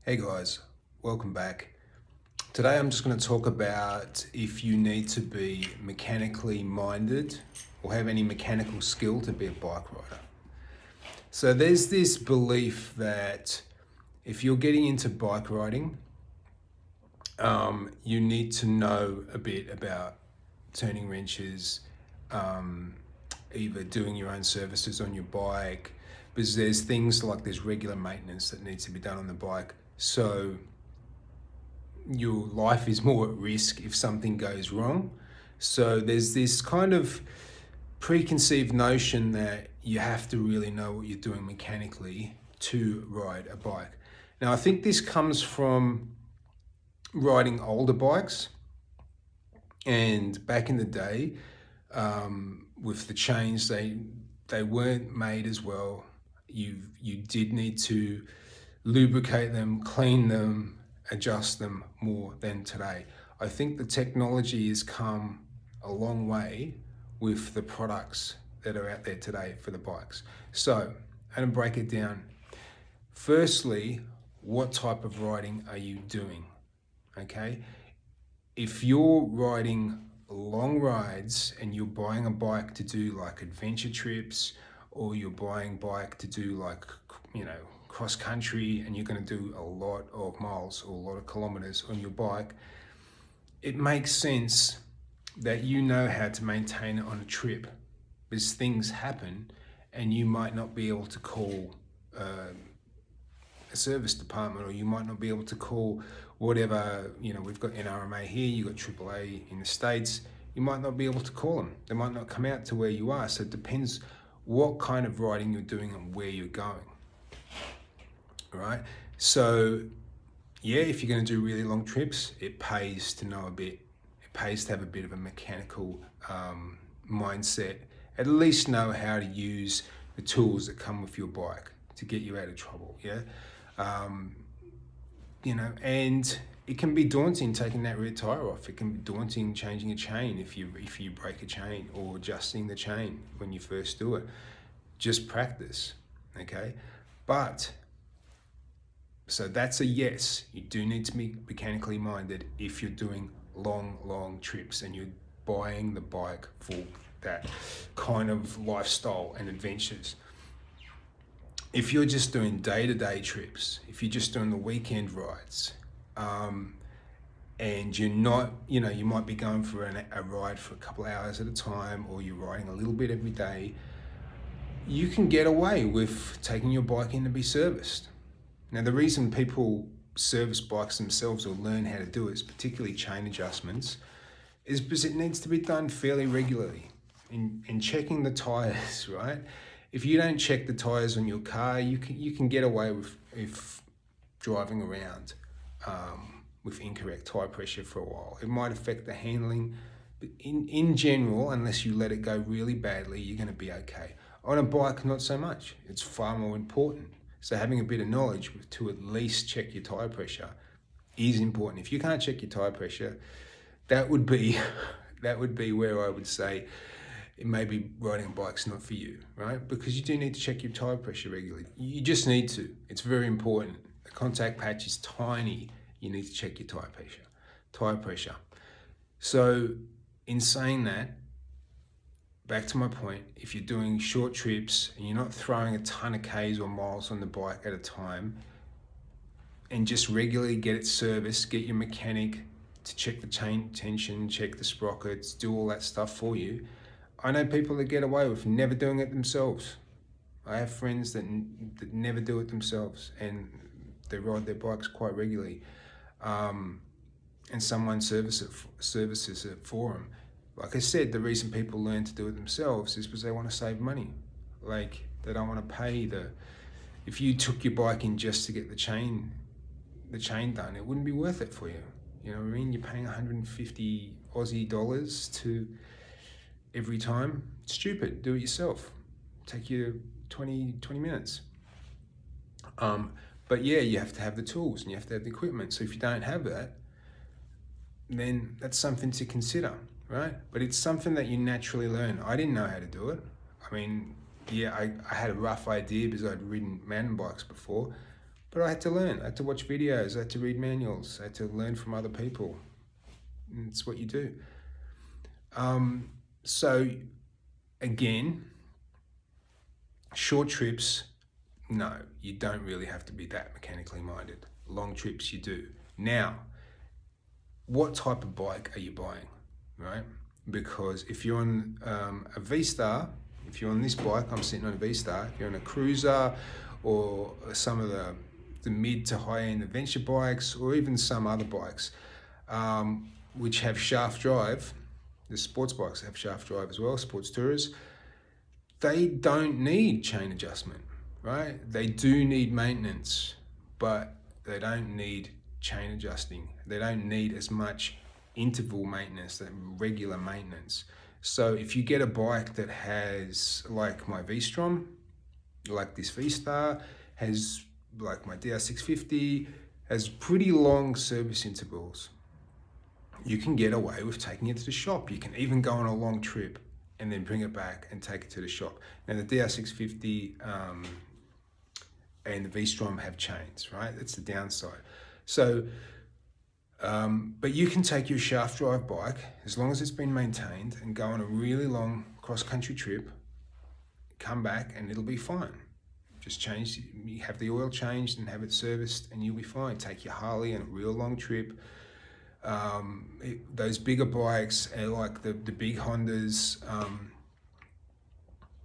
Hey guys, welcome back. Today I'm just going to talk about if you need to be mechanically minded or have any mechanical skill to be a bike rider. So there's this belief that if you're getting into bike riding, you need to know a bit about turning wrenches, either doing your own services on your bike, because there's regular maintenance that needs to be done on the bike. So your life is more at risk if something goes wrong. So there's this kind of preconceived notion that you have to really know what you're doing mechanically to ride a bike. Now, I think this comes from riding older bikes, and back in the day, with the chains, they weren't made as well. You did need to lubricate them, clean them, adjust them more than today. I think the technology has come a long way with the products that are out there today for the bikes. So I'm going to break it down. Firstly, what type of riding are you doing? Okay, if you're riding long rides and you're buying a bike to do like adventure trips, or you're buying a bike to do like, cross country, and you're going to do a lot of miles or a lot of kilometers on your bike, it makes sense that you know how to maintain it on a trip, because things happen and you might not be able to call a service department, or you might not be able to call whatever, we've got NRMA here, you've got AAA in the States, you might not be able to call them. They might not come out to where you are. So it depends what kind of riding you're doing and where you're going. All right. So yeah, if you're going to do really long trips, it pays to know a bit. It pays to have a bit of a mechanical mindset. At least know how to use the tools that come with your bike to get you out of trouble. Yeah. And it can be daunting taking that rear tire off. It can be daunting changing a chain if you break a chain, or adjusting the chain when you first do it. Just practice, okay? But so that's a yes. You do need to be mechanically minded if you're doing long trips and you're buying the bike for that kind of lifestyle and adventures. If you're just doing day-to-day trips, if you're just doing the weekend rides, and you're not, you might be going for a ride for a couple of hours at a time, or you're riding a little bit every day, you can get away with taking your bike in to be serviced. Now, the reason people service bikes themselves or learn how to do it, particularly chain adjustments, is because it needs to be done fairly regularly. In checking the tires, right? If you don't check the tires on your car, you can get away with driving around with incorrect tire pressure for a while. It might affect the handling, but in general, unless you let it go really badly, you're going to be okay. On a bike, not so much. It's far more important. So having a bit of knowledge to at least check your tire pressure is important. If you can't check your tire pressure, that would be where I would say it may be riding a bike's not for you, right? Because you do need to check your tire pressure regularly. You just need to. It's very important. The contact patch is tiny. You need to check your tire pressure. So in saying that, back to my point, if you're doing short trips and you're not throwing a ton of Ks or miles on the bike at a time, and just regularly get it serviced, get your mechanic to check the chain tension, check the sprockets, do all that stuff for you. I know people that get away with never doing it themselves. I have friends that never do it themselves, and they ride their bikes quite regularly. And someone services it for them. Like I said, the reason people learn to do it themselves is because they want to save money. Like, they don't want to pay if you took your bike in just to get the chain done, it wouldn't be worth it for you. You know what I mean? You're paying 150 Aussie dollars to every time. It's stupid. Do it yourself. Take you 20 minutes. But yeah, you have to have the tools and you have to have the equipment. So if you don't have that, then that's something to consider, right? But it's something that you naturally learn. I didn't know how to do it. I mean, yeah, I had a rough idea because I'd ridden mountain bikes before, But I had to learn. I had to watch videos. I had to read manuals. I had to learn from other people. And it's what you do. So again, short trips, no, you don't really have to be that mechanically minded. Long trips, you do. Now, what type of bike are you buying, right? Because if you're on a V-Star, if you're on this bike, I'm sitting on a V-Star, if you're on a cruiser or some of the mid to high-end adventure bikes, or even some other bikes which have shaft drive, the sports bikes have shaft drive as well, sports tourers, they don't need chain adjustment, right? They do need maintenance, but they don't need chain adjusting. They don't need as much interval maintenance, that regular maintenance. So if you get a bike that has, like my V-Strom, like this V-Star, has like my DR650, has pretty long service intervals, you can get away with taking it to the shop. You can even go on a long trip and then bring it back and take it to the shop. Now the DR650 and the V-Strom have chains, right? That's the downside. So, but you can take your shaft drive bike, as long as it's been maintained, and go on a really long cross-country trip, come back and it'll be fine. Just change, you have the oil changed and have it serviced and you'll be fine. Take your Harley on a real long trip. Those bigger bikes, like the big Hondas,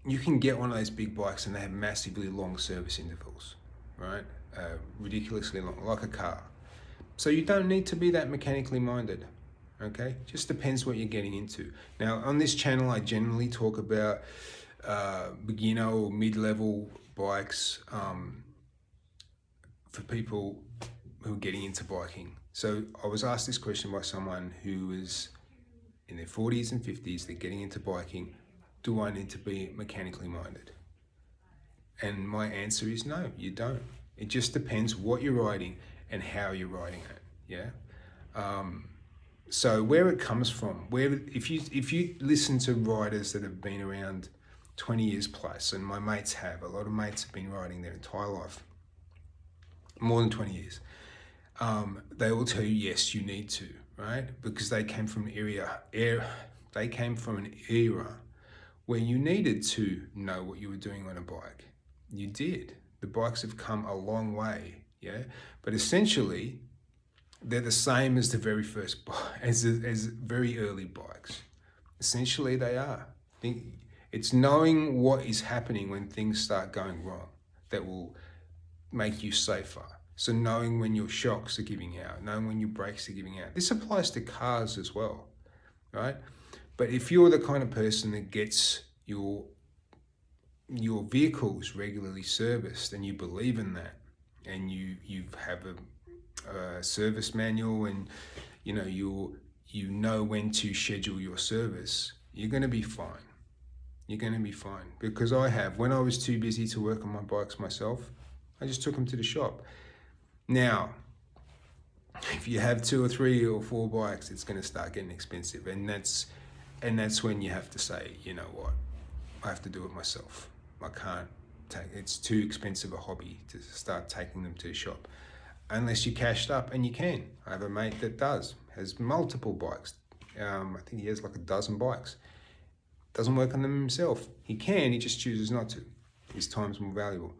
you can get one of those big bikes and they have massively long service intervals, right? Ridiculously long, like a car. So you don't need to be that mechanically minded, okay? Just depends what you're getting into. Now, on this channel, I generally talk about beginner or mid-level bikes for people who are getting into biking. So I was asked this question by someone who was in their 40s and 50s, they're getting into biking. Do I need to be mechanically minded? And my answer is no, you don't. It just depends what you're riding and how you're riding it, yeah? So where it comes from, if you listen to riders that have been around 20 years plus, and my mates have, a lot of mates have been riding their entire life, more than 20 years, they will tell you, yes, you need to, right? Because they came from an era where you needed to know what you were doing on a bike. You did. The bikes have come a long way, yeah? But essentially, they're the same as the very first as very early bikes. Essentially, they are. It's knowing what is happening when things start going wrong that will make you safer. So knowing when your shocks are giving out, knowing when your brakes are giving out. This applies to cars as well, right? But if you're the kind of person that gets your vehicles regularly serviced and you believe in that, and you have a service manual, and you know when to schedule your service, you're going to be fine. You're going to be fine. Because when I was too busy to work on my bikes myself, I just took them to the shop. Now, if you have 2 or 3 or 4 bikes, it's going to start getting expensive, and that's when you have to say, you know what, I have to do it myself. I can't it's too expensive a hobby to start taking them to the shop, unless you're cashed up, and you can. I have a mate that has multiple bikes. I think he has like a dozen bikes. Doesn't work on them himself. He just chooses not to. His time's more valuable.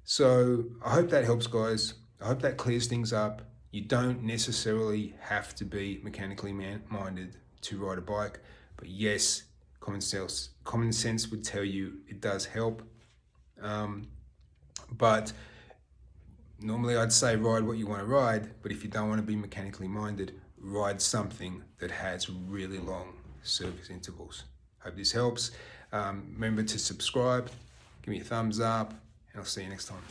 So I hope that helps, guys. I hope that clears things up. You don't necessarily have to be mechanically minded to ride a bike, but yes, common sense would tell you it does help. But normally I'd say ride what you want to ride, but if you don't want to be mechanically minded, ride something that has really long service intervals. Hope this helps. Remember to subscribe, give me a thumbs up, and I'll see you next time.